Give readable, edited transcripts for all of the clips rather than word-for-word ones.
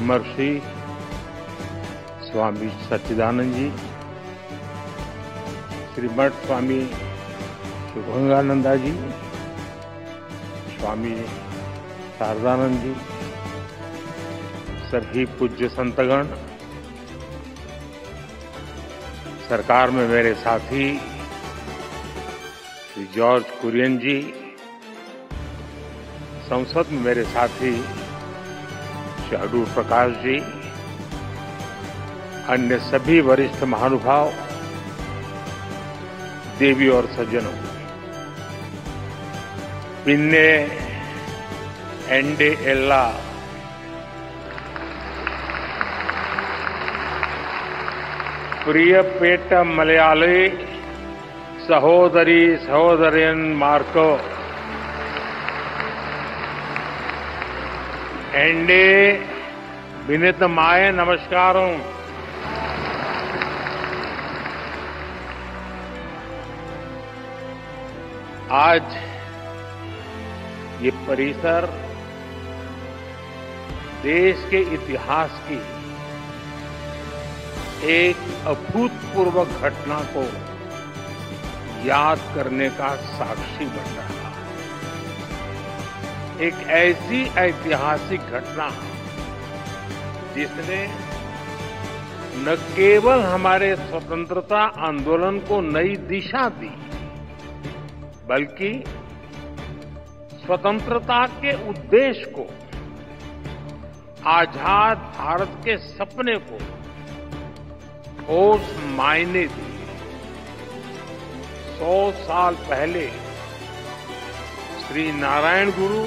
ब्रह्मर्षि स्वामी सच्चिदानंद जी, श्रीमठ स्वामी शुभंगानंदा जी, स्वामी शारदानंद जी, सभी पूज्य संतगण, सरकार में मेरे साथी श्री जॉर्ज कुरियन जी, संसद में मेरे साथी श्री अडूर प्रकाश जी, अन्य सभी वरिष्ठ महानुभाव, देवी और सज्जनों, पिन्ने एंडे एल्ला प्रियपेट मलयाली सहोदरी सहोदरन मार्को एंडे विनितमाय नमस्कारों। आज ये परिसर देश के इतिहास की एक अभूतपूर्व घटना को याद करने का साक्षी बन रहा है। एक ऐसी ऐतिहासिक घटना जिसने न केवल हमारे स्वतंत्रता आंदोलन को नई दिशा दी, बल्कि स्वतंत्रता के उद्देश्य को, आजाद भारत के सपने को ठोस मायने दिए। 100 साल पहले श्री नारायण गुरु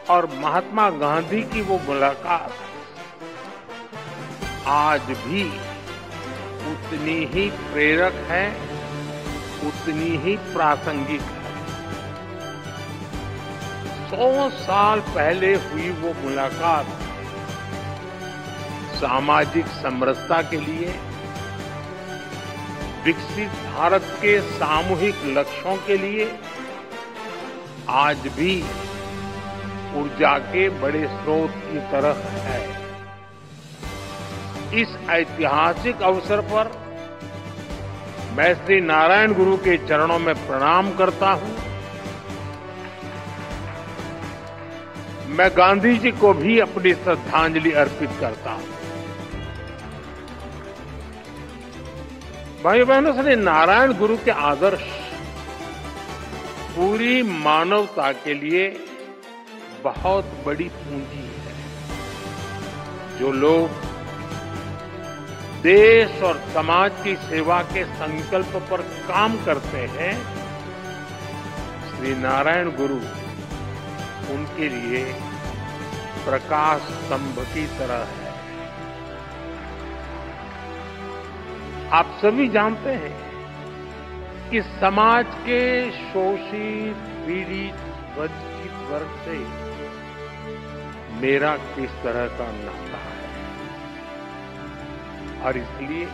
और महात्मा गांधी की वो मुलाकात आज भी उतनी ही प्रेरक है, उतनी ही प्रासंगिक है। 100 साल पहले हुई वो मुलाकात सामाजिक समरसता के लिए, विकसित भारत के सामूहिक लक्ष्यों के लिए आज भी ऊर्जा के बड़े स्रोत की तरह है। इस ऐतिहासिक अवसर पर मैं श्री नारायण गुरु के चरणों में प्रणाम करता हूं। मैं गांधी जी को भी अपनी श्रद्धांजलि अर्पित करता हूं। भाई बहनों, श्री नारायण गुरु के आदर्श पूरी मानवता के लिए बहुत बड़ी पूंजी है। जो लोग देश और समाज की सेवा के संकल्प पर काम करते हैं, श्री नारायण गुरु उनके लिए प्रकाश स्तंभ की तरह है। आप सभी जानते हैं कि समाज के शोषित, पीड़ित, वंचित वर्ग से मेरा किस तरह का नाता है, और इसलिए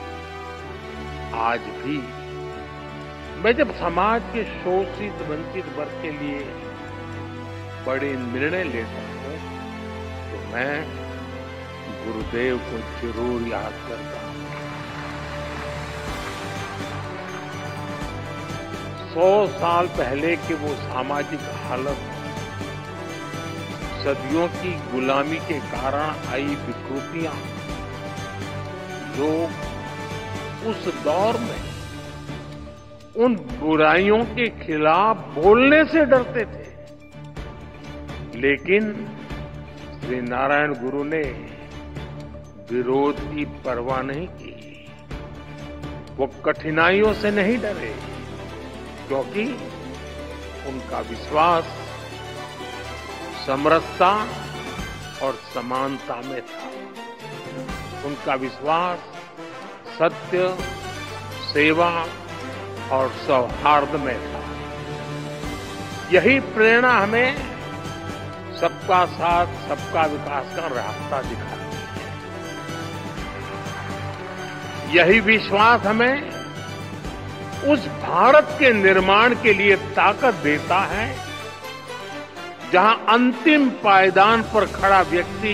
आज भी मैं जब समाज के शोषित, वंचित वर्ग के लिए बड़े निर्णय लेता हूं, तो मैं गुरुदेव को जरूर याद करता हूं। 100 साल पहले के वो सामाजिक हालत, सदियों की गुलामी के कारण आई विकृतियां, लोग उस दौर में उन बुराइयों के खिलाफ बोलने से डरते थे, लेकिन श्री नारायण गुरु ने विरोध की परवाह नहीं की। वो कठिनाइयों से नहीं डरे, क्योंकि उनका विश्वास समरसता और समानता में था। उनका विश्वास सत्य, सेवा और सौहार्द में था। यही प्रेरणा हमें सबका साथ, सबका विकास का रास्ता दिखाती है। यही विश्वास हमें उस भारत के निर्माण के लिए ताकत देता है, जहां अंतिम पायदान पर खड़ा व्यक्ति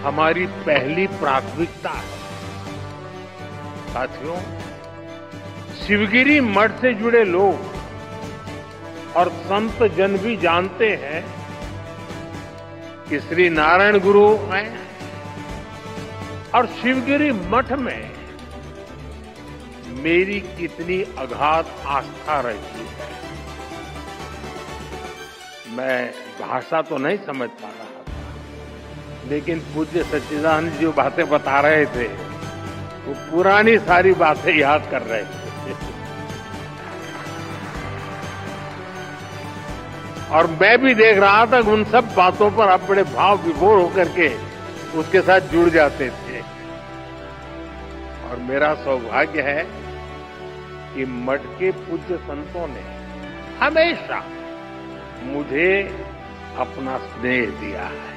हमारी पहली प्राथमिकता है। साथियों, शिवगिरी मठ से जुड़े लोग और संत जन भी जानते हैं कि श्री नारायण गुरु हैं और शिवगिरी मठ में मेरी कितनी अगाध आस्था रही है। मैं भाषा तो नहीं समझ पा रहा था, लेकिन पूज्य सच्चिदानंद जी जो बातें बता रहे थे वो पुरानी सारी बातें याद कर रहे थे और मैं भी देख रहा था कि उन सब बातों पर आप बड़े भाव विभोर होकर के उसके साथ जुड़ जाते थे। और मेरा सौभाग्य है कि मठ के पूज्य संतों ने हमेशा मुझे अपना स्नेह दिया है।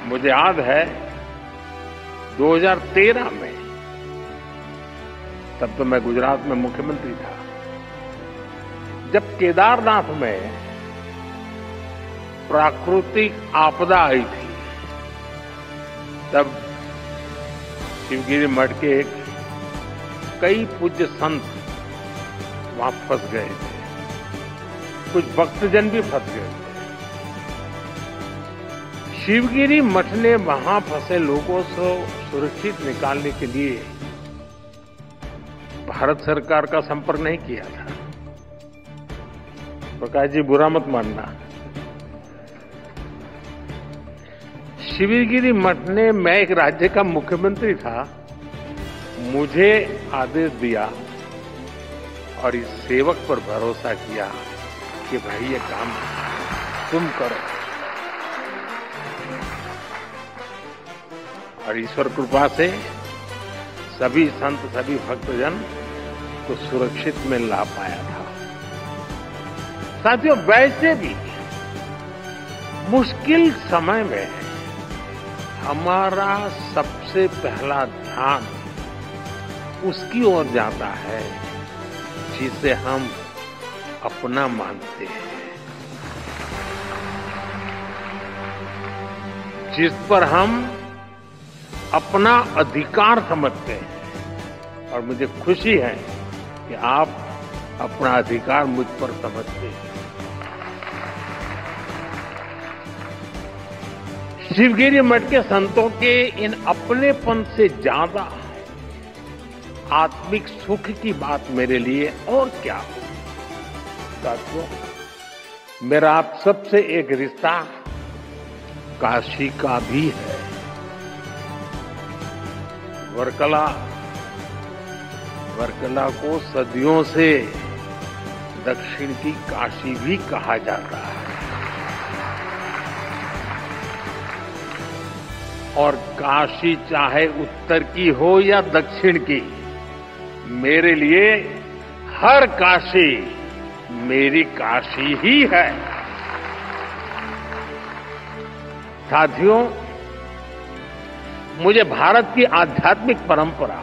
मुझे याद है 2013 में, तब तो मैं गुजरात में मुख्यमंत्री था, जब केदारनाथ में प्राकृतिक आपदा आई थी, तब शिवगिरी मठ के कई पूज्य संत वहां फंस गए थे, कुछ भक्तजन भी फंस गए थे। शिवगिरी मठ ने वहां फंसे लोगों को सुरक्षित निकालने के लिए भारत सरकार का संपर्क नहीं किया था। प्रकाश जी, बुरा मत मानना। शिवगिरी मठ ने, मैं एक राज्य का मुख्यमंत्री था, मुझे आदेश दिया और इस सेवक पर भरोसा किया कि भाई ये काम तुम करो। और ईश्वर कृपा से सभी संत, सभी भक्तजन को सुरक्षित में ला पाया था। साथियों, वैसे भी मुश्किल समय में हमारा सबसे पहला ध्यान उसकी ओर जाता है जिसे हम अपना मानते हैं, जिस पर हम अपना अधिकार समझते हैं। और मुझे खुशी है कि आप अपना अधिकार मुझ पर समझते हैं। शिवगिरी मठ के संतों के इन अपनेपन से ज्यादा आत्मिक सुख की बात मेरे लिए और क्या हो। साथियों, मेरा आप सबसे एक रिश्ता काशी का भी है। वर्कला को सदियों से दक्षिण की काशी भी कहा जाता है। और काशी चाहे उत्तर की हो या दक्षिण की, मेरे लिए हर काशी मेरी काशी ही है। साथियों, मुझे भारत की आध्यात्मिक परंपरा,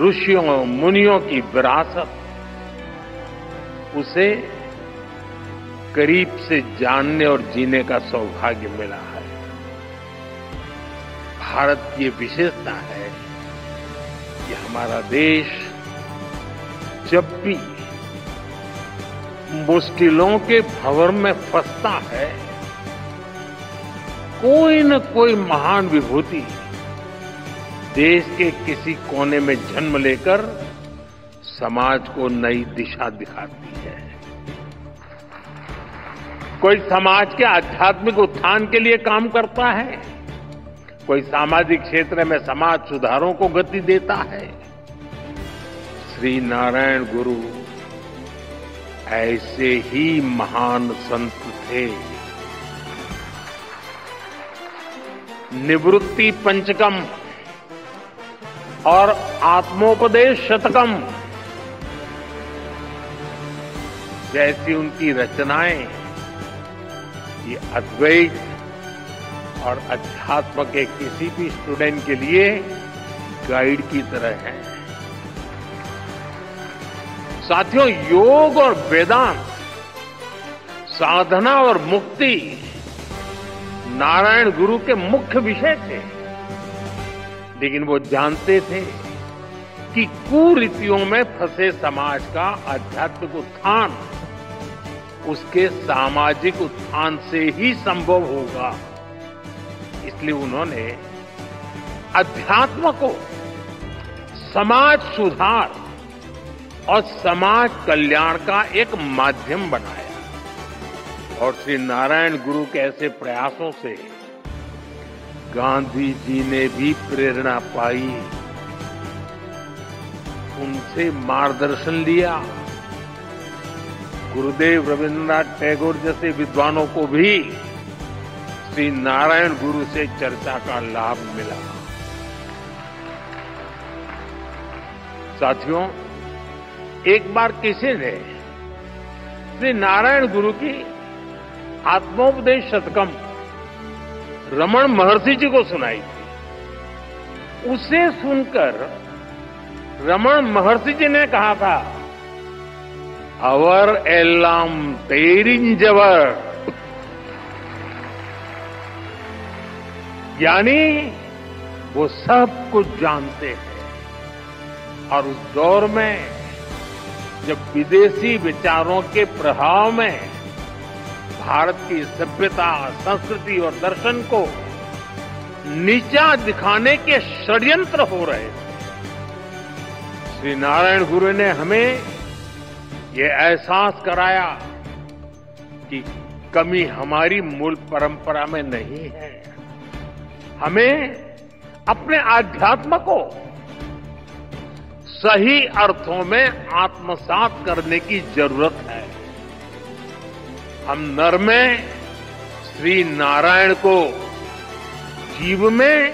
ऋषियों मुनियों की विरासत, उसे करीब से जानने और जीने का सौभाग्य मिला है। भारत की विशेषता है कि हमारा देश जब भी मुश्किलों के भंवर में फंसता है, कोई न कोई महान विभूति देश के किसी कोने में जन्म लेकर समाज को नई दिशा दिखाती है। कोई समाज के आध्यात्मिक उत्थान के लिए काम करता है, कोई सामाजिक क्षेत्र में समाज सुधारों को गति देता है। श्री नारायण गुरु ऐसे ही महान संत थे। निवृत्ति पंचकम और आत्मोपदेश शतकम जैसी उनकी रचनाएं ये अद्वैत और अध्यात्म के किसी भी स्टूडेंट के लिए गाइड की तरह है। साथियों, योग और वेदांत साधना और मुक्ति नारायण गुरु के मुख्य विषय थे, लेकिन वो जानते थे कि कुरीतियों में फंसे समाज का आध्यात्मिक उत्थान उसके सामाजिक उत्थान से ही संभव होगा। इसलिए उन्होंने अध्यात्म को समाज सुधार और समाज कल्याण का एक माध्यम बनाया और श्री नारायण गुरु के ऐसे प्रयासों से गांधी जी ने भी प्रेरणा पाई, उनसे मार्गदर्शन लिया। गुरुदेव रविन्द्रनाथ टैगोर जैसे विद्वानों को भी श्री नारायण गुरु से चर्चा का लाभ मिला। साथियों, एक बार किसी ने श्री नारायण गुरु की आत्मोपदेश शतकम रमण महर्षि जी को सुनाई थी। उसे सुनकर रमण महर्षि जी ने कहा था, अवर एल्लाम तेरिंजवर, यानी वो सब कुछ जानते हैं। और उस दौर में जब विदेशी विचारों के प्रभाव में भारत की सभ्यता, संस्कृति और दर्शन को नीचा दिखाने के षड्यंत्र हो रहे थे, श्री नारायण गुरु ने हमें ये एहसास कराया कि कमी हमारी मूल परंपरा में नहीं है। हमें अपने आध्यात्म को सही अर्थों में आत्मसात करने की जरूरत है। हम नर में श्री नारायण को, जीव में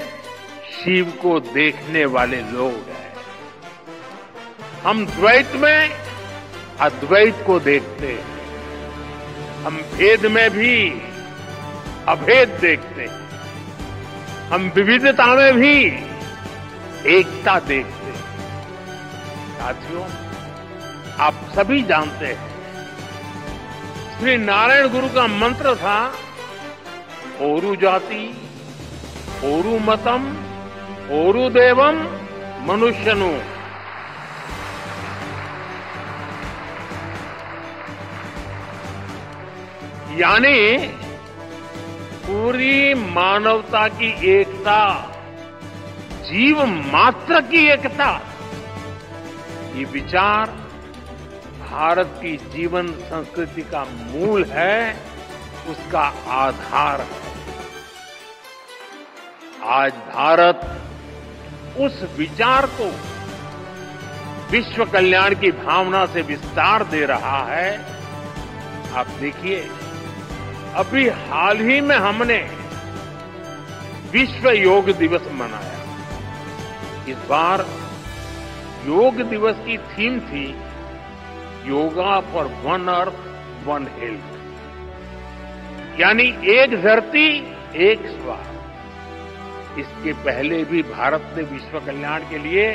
शिव को देखने वाले लोग हैं। हम द्वैत में अद्वैत को देखते हैं। हम भेद में भी अभेद देखते हैं। हम विविधता में भी एकता देखते हैं। साथियों, आप सभी जानते हैं श्री नारायण गुरु का मंत्र था, ओरु जाति, ओरु मतम, ओरु देवम, मनुष्यनु। यानी पूरी मानवता की एकता, जीव मात्र की एकता, ये विचार भारत की जीवन संस्कृति का मूल है, उसका आधार है। आज भारत उस विचार को विश्व कल्याण की भावना से विस्तार दे रहा है। आप देखिए, अभी हाल ही में हमने विश्व योग दिवस मनाया। इस बार योग दिवस की थीम थी yoga for one earth one health, यानी एक धरती एक स्वास्थ्य। इसके पहले भी भारत ने विश्व कल्याण के लिए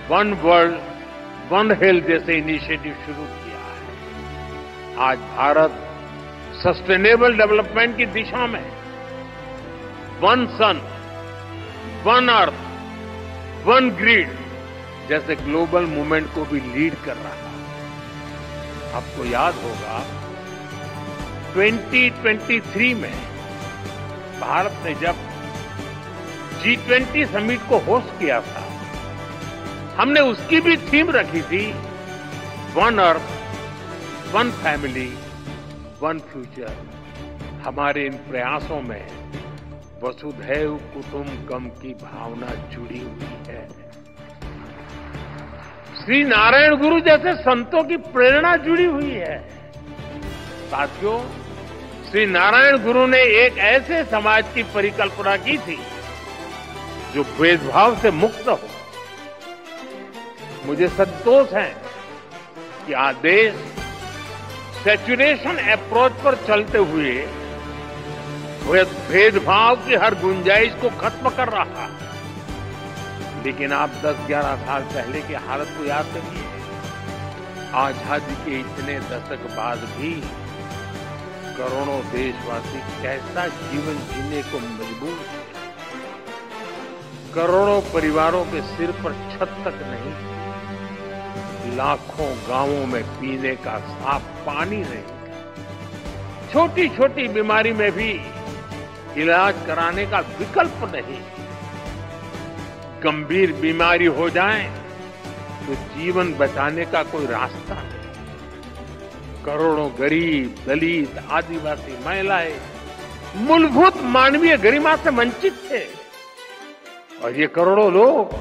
वन वर्ल्ड वन हेल्थ जैसे इनिशिएटिव शुरू किया है। आज भारत सस्टेनेबल डेवलपमेंट की दिशा में वन सन, वन अर्थ, वन ग्रिड जैसे ग्लोबल मूवमेंट को भी लीड कर रहा है। आपको याद होगा 2023 में भारत ने जब G20 समिट को होस्ट किया था, हमने उसकी भी थीम रखी थी, one earth, one family, one future. हमारे इन प्रयासों में वसुधैव कुटुंबकम की भावना जुड़ी हुई है। श्री नारायण गुरु जैसे संतों की प्रेरणा जुड़ी हुई है। साथियों, श्री नारायण गुरु ने एक ऐसे समाज की परिकल्पना की थी जो भेदभाव से मुक्त हो। मुझे संतोष है कि आज देश सेचुरेशन अप्रोच पर चलते हुए भेदभाव की हर गुंजाइश को खत्म कर रहा है। लेकिन आप 10-11 साल पहले की हालत को याद करिए। आजादी के इतने दशक बाद भी करोड़ों देशवासी कैसा जीवन जीने को मजबूर थे। करोड़ों परिवारों के सिर पर छत तक नहीं, लाखों गांवों में पीने का साफ पानी नहीं, छोटी छोटी बीमारी में भी इलाज कराने का विकल्प नहीं, गंभीर बीमारी हो जाए तो जीवन बचाने का कोई रास्ता नहीं। करोड़ों गरीब, दलित, आदिवासी महिलाएं मूलभूत मानवीय गरिमा से वंचित थे और ये करोड़ों लोग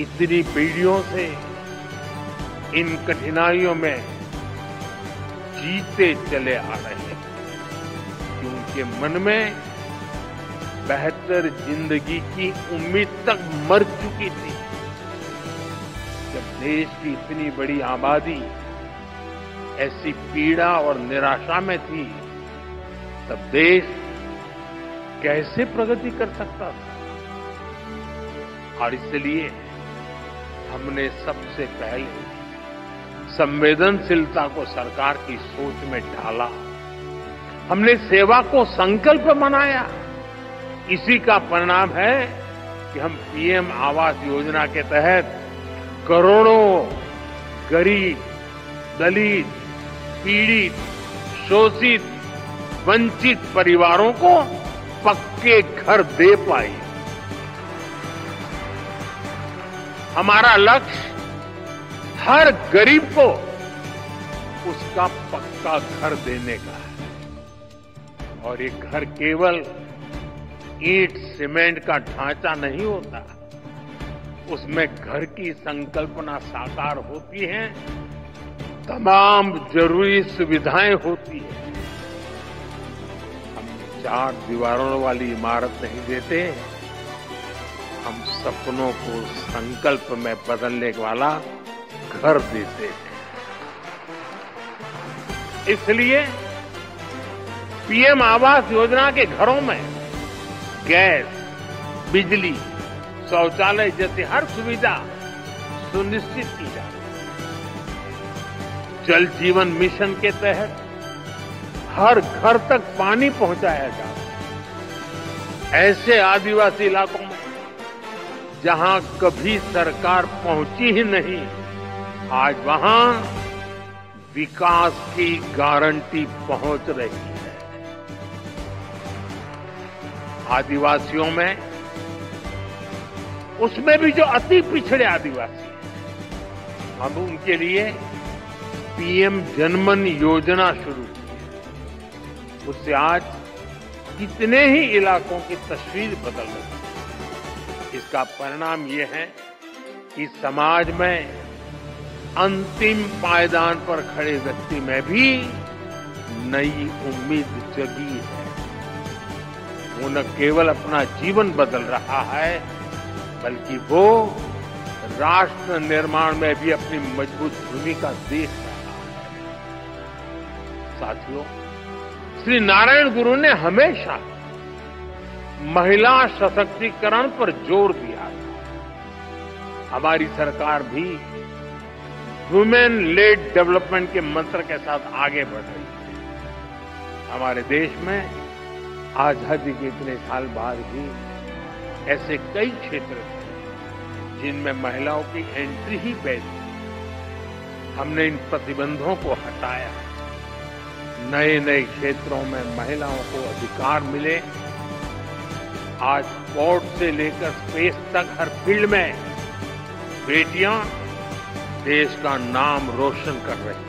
इतनी पीढ़ियों से इन कठिनाइयों में जीते चले आ रहे हैं कि उनके मन में बेहतर जिंदगी की उम्मीद तक मर चुकी थी। जब देश की इतनी बड़ी आबादी ऐसी पीड़ा और निराशा में थी, तब देश कैसे प्रगति कर सकता था? और इसलिए हमने सबसे पहले संवेदनशीलता को सरकार की सोच में ढाला। हमने सेवा को संकल्प बनाया। इसी का परिणाम है कि हम पीएम आवास योजना के तहत करोड़ों गरीब, दलित, पीड़ित, शोषित, वंचित परिवारों को पक्के घर दे पाए। हमारा लक्ष्य हर गरीब को उसका पक्का घर देने का है। और ये घर केवल ईंट सीमेंट का ढांचा नहीं होता, उसमें घर की संकल्पना साकार होती है, तमाम जरूरी सुविधाएं होती है। हम 4 दीवारों वाली इमारत नहीं देते, हम सपनों को संकल्प में बदलने वाला घर देते हैं। इसलिए पीएम आवास योजना के घरों में गैस, बिजली, शौचालय जैसी हर सुविधा सुनिश्चित की जा रही है। जल जीवन मिशन के तहत हर घर तक पानी पहुंचाया जा रहा है। ऐसे आदिवासी इलाकों में जहां कभी सरकार पहुंची ही नहीं, आज वहां विकास की गारंटी पहुंच रही है। आदिवासियों में, उसमें भी जो अति पिछड़े आदिवासी हैं, हम उनके लिए पीएम जनमन योजना शुरू की है। उससे आज कितने ही इलाकों की तस्वीर बदल रही है। इसका परिणाम यह है कि समाज में अंतिम पायदान पर खड़े व्यक्ति में भी नई उम्मीद जगी है। वो न केवल अपना जीवन बदल रहा है, बल्कि वो राष्ट्र निर्माण में भी अपनी मजबूत भूमिका देख रहा है। साथियों, श्री नारायण गुरु ने हमेशा महिला सशक्तिकरण पर जोर दिया था। हमारी सरकार भी वुमेन लेड डेवलपमेंट के मंत्र के साथ आगे बढ़ रही है। हमारे देश में आजादी के इतने साल बाद भी ऐसे कई क्षेत्र थे जिनमें महिलाओं की एंट्री ही बैन थी। हमने इन प्रतिबंधों को हटाया। नए नए क्षेत्रों में महिलाओं को अधिकार मिले। आज स्पोर्ट से लेकर स्पेस तक हर फील्ड में बेटियां देश का नाम रोशन कर रही हैं।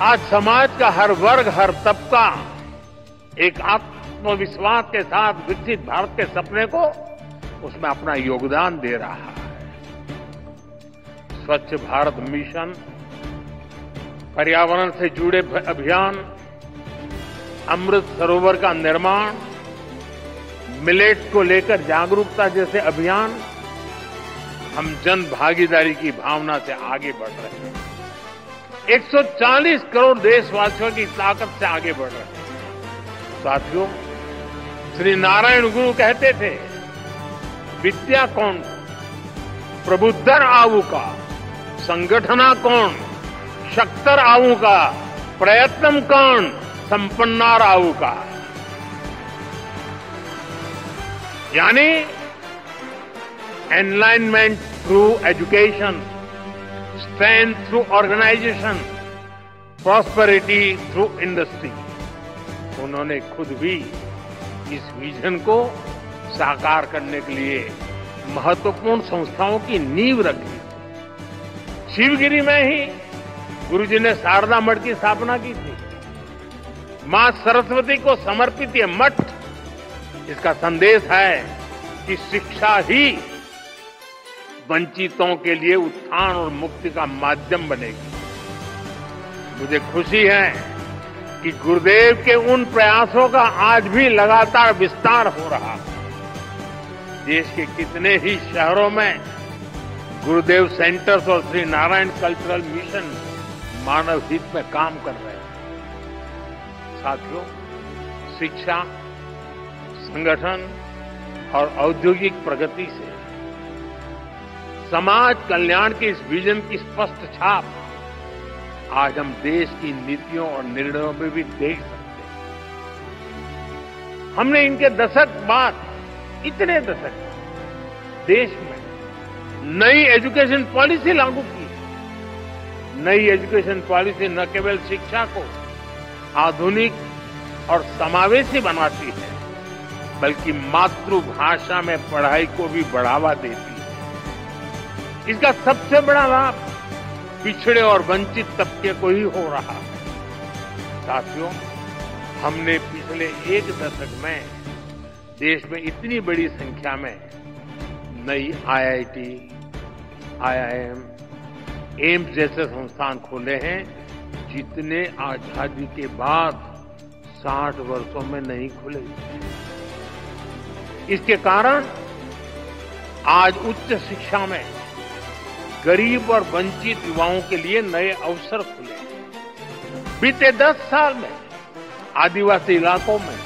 आज समाज का हर वर्ग, हर तबका एक आत्मविश्वास के साथ विकसित भारत के सपने को उसमें अपना योगदान दे रहा है। स्वच्छ भारत मिशन, पर्यावरण से जुड़े अभियान, अमृत सरोवर का निर्माण, मिलेट्स को लेकर जागरूकता जैसे अभियान, हम जन भागीदारी की भावना से आगे बढ़ रहे हैं। 140 करोड़ देशवासियों की ताकत से आगे बढ़ रहे हैं। साथियों, श्री नारायण गुरु कहते थे, विद्या कौन प्रबुद्धर आऊ का, संगठना कौन शक्तर आऊंगा प्रयत्नम कर्ण संपन्नार आऊंगा। यानी enlightenment through education, strength through organisation, prosperity through industry. उन्होंने खुद भी इस विजन को साकार करने के लिए महत्वपूर्ण संस्थाओं की नींव रखी। शिवगिरी में ही गुरुजी ने शारदा मठ की स्थापना की थी। मां सरस्वती को समर्पित ये मठ, इसका संदेश है कि शिक्षा ही वंचितों के लिए उत्थान और मुक्ति का माध्यम बनेगी। मुझे खुशी है कि गुरुदेव के उन प्रयासों का आज भी लगातार विस्तार हो रहा है। देश के कितने ही शहरों में गुरुदेव सेंटर्स और श्री नारायण कल्चरल मिशन मानव हित में काम कर रहे हैं। साथियों, शिक्षा, संगठन और औद्योगिक प्रगति से समाज कल्याण के इस विजन की स्पष्ट छाप आज हम देश की नीतियों और निर्णयों में भी देख सकते हैं। हमने इनके दशक बाद, इतने दशक देश में नई एजुकेशन पॉलिसी लागू की। नई एजुकेशन पॉलिसी न केवल शिक्षा को आधुनिक और समावेशी बनाती है, बल्कि मातृभाषा में पढ़ाई को भी बढ़ावा देती है। इसका सबसे बड़ा लाभ पिछड़े और वंचित तबके को ही हो रहा है। साथियों, हमने पिछले एक दशक में देश में इतनी बड़ी संख्या में नई आईआईटी, आईआईएम, एम्स जैसे संस्थान खोले हैं, जितने आजादी के बाद 60 वर्षों में नहीं खुले। इसके कारण आज उच्च शिक्षा में गरीब और वंचित युवाओं के लिए नए अवसर खुले। बीते 10 साल में आदिवासी इलाकों में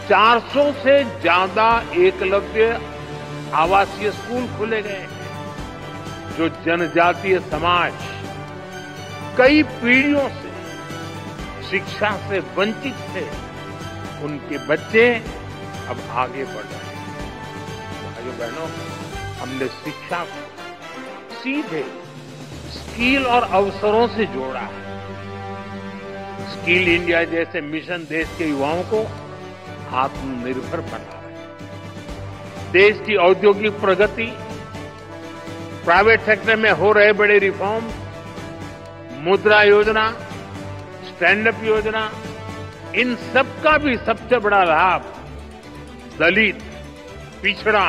400 से ज्यादा एकलव्य आवासीय स्कूल खोले गए हैं। जो जनजातीय समाज कई पीढ़ियों से शिक्षा से वंचित थे, उनके बच्चे अब आगे बढ़ रहे हैं। भाइयों बहनों, हमने शिक्षा को सीधे स्किल और अवसरों से जोड़ा है। स्किल इंडिया जैसे मिशन देश के युवाओं को आत्मनिर्भर बना रहे हैं। देश की औद्योगिक प्रगति, प्राइवेट सेक्टर में हो रहे बड़े रिफॉर्म, मुद्रा योजना, स्टैंड अप योजना, इन सब का भी सबसे बड़ा लाभ दलित, पिछड़ा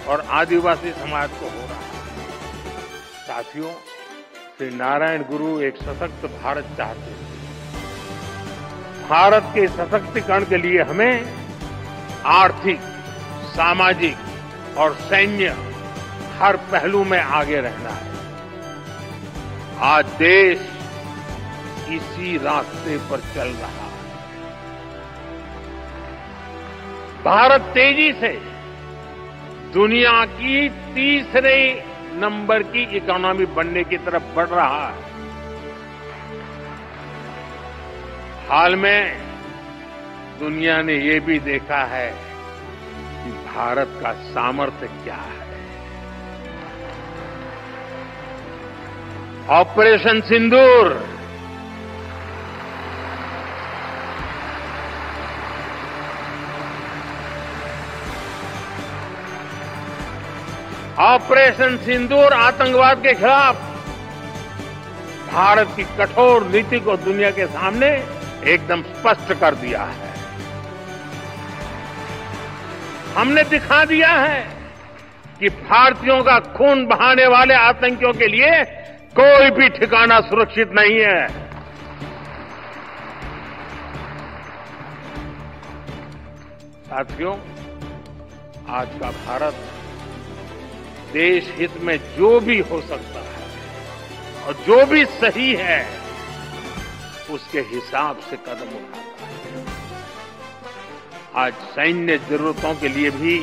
और आदिवासी समाज को हो रहा है। साथियों, श्री नारायण गुरु एक सशक्त भारत चाहते थे। भारत के सशक्तिकरण के लिए हमें आर्थिक, सामाजिक और सैन्य हर पहलू में आगे रहना है। आज देश इसी रास्ते पर चल रहा है। भारत तेजी से दुनिया की तीसरे नंबर की इकोनॉमी बनने की तरफ बढ़ रहा है। हाल में दुनिया ने ये भी देखा है कि भारत का सामर्थ्य क्या है। ऑपरेशन सिंदूर, ऑपरेशन सिंदूर आतंकवाद के खिलाफ भारत की कठोर नीति को दुनिया के सामने एकदम स्पष्ट कर दिया है। हमने दिखा दिया है कि भारतीयों का खून बहाने वाले आतंकियों के लिए कोई भी ठिकाना सुरक्षित नहीं है। साथियों, आज का भारत देश हित में जो भी हो सकता है और जो भी सही है, उसके हिसाब से कदम उठाता है। आज सैन्य जरूरतों के लिए भी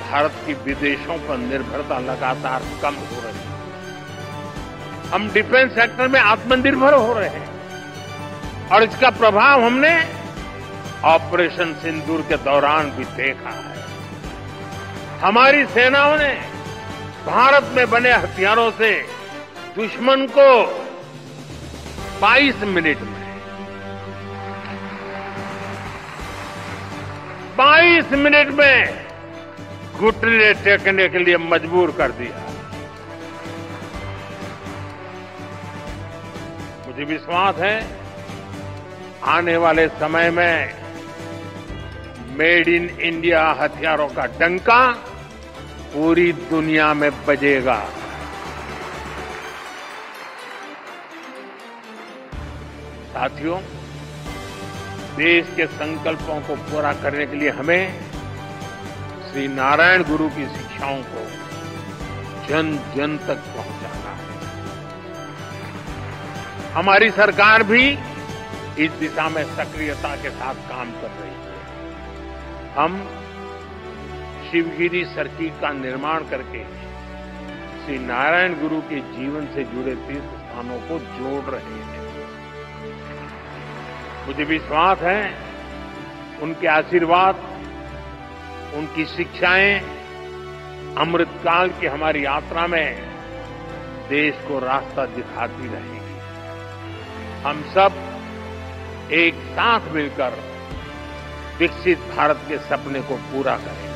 भारत की विदेशों पर निर्भरता लगातार कम हो रही है। हम डिफेंस सेक्टर में आत्मनिर्भर हो रहे हैं और इसका प्रभाव हमने ऑपरेशन सिंदूर के दौरान भी देखा है। हमारी सेनाओं ने भारत में बने हथियारों से दुश्मन को 22 मिनट में घुटने टेकने के लिए मजबूर कर दिया। मुझे विश्वास है आने वाले समय में मेड इन इंडिया हथियारों का डंका पूरी दुनिया में बजेगा। साथियों, देश के संकल्पों को पूरा करने के लिए हमें श्री नारायण गुरु की शिक्षाओं को जन जन तक पहुंचाना है। हमारी सरकार भी इस दिशा में सक्रियता के साथ काम कर रही है। हम शिवगिरी सर्किट का निर्माण करके श्री नारायण गुरु के जीवन से जुड़े तीर्थ स्थानों को जोड़ रहे हैं। मुझे विश्वास है उनके आशीर्वाद, उनकी शिक्षाएं अमृतकाल की हमारी यात्रा में देश को रास्ता दिखाती रहेगी। हम सब एक साथ मिलकर विकसित भारत के सपने को पूरा करेंगे।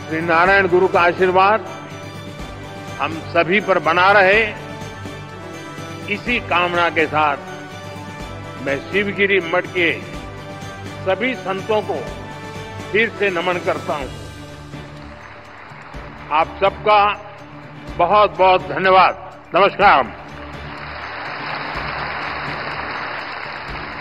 श्री नारायण गुरु का आशीर्वाद हम सभी पर बना रहे, इसी कामना के साथ मैं शिवगिरी मठ के सभी संतों को फिर से नमन करता हूं। आप सबका बहुत बहुत धन्यवाद। नमस्कार।